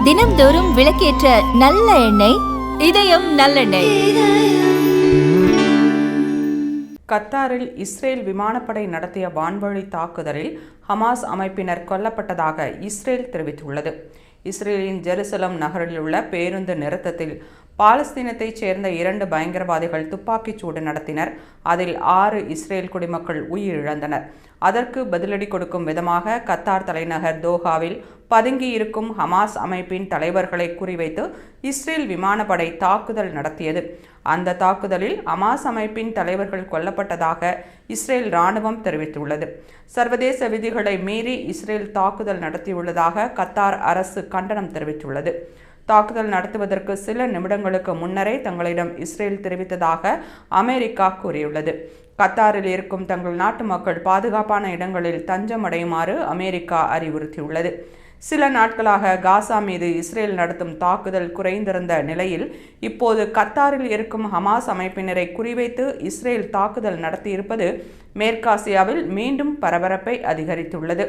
தினம்தோறும் விளக்கேற்ற நல்ல எண்ணெய் இதயம் நல்லெண்ணெய். கத்தாரில் இஸ்ரேல் விமானப்படை நடத்திய வான்வழி தாக்குதலில் ஹமாஸ் அமைப்பினர் கொல்லப்பட்டதாக இஸ்ரேல் தெரிவித்துள்ளது. இஸ்ரேலின் ஜெருசலம் நகரில் உள்ள பேருந்து நிறுத்தத்தில் பாலஸ்தீனத்தைச் சேர்ந்த 2 பயங்கரவாதிகள் துப்பாக்கிச் சூடு நடத்தினர். அதில் 6 இஸ்ரேல் குடிமக்கள் உயிரிழந்தனர். அதற்கு பதிலடி கொடுக்கும் விதமாக கத்தார் தலைநகர் தோஹாவில் பதுங்கியிருக்கும் ஹமாஸ் அமைப்பின் தலைவர்களை குறிவைத்து இஸ்ரேல் விமானப்படை தாக்குதல் நடத்தியது. அந்த தாக்குதலில் ஹமாஸ் அமைப்பின் தலைவர்கள் கொல்லப்பட்டதாக இஸ்ரேல் இராணுவம் தெரிவித்துள்ளது. சர்வதேச விதிகளை மீறி இஸ்ரேல் தாக்குதல் நடத்தியுள்ளதாக கத்தார் அரசு கண்டனம் தெரிவித்துள்ளது. தாக்குதல் நடத்துவதற்கு சில நிமிடங்களுக்கு முன்னரே தங்களிடம் இஸ்ரேல் தெரிவித்ததாக அமெரிக்கா கூறியுள்ளது. கத்தாரில் இருக்கும் தங்கள் நாட்டு மக்கள் பாதுகாப்பான இடங்களில் தஞ்சம் அடையுமாறு அமெரிக்கா அறிவுறுத்தியுள்ளது. சில நாட்களாக காசா மீது இஸ்ரேல் நடத்தும் தாக்குதல் குறைந்திருந்த நிலையில் இப்போது கத்தாரில் இருக்கும் ஹமாஸ் அமைப்பினரை குறிவைத்து இஸ்ரேல் தாக்குதல் நடத்தியிருப்பது மேற்காசியாவில் மீண்டும் பரபரப்பை அதிகரித்துள்ளது.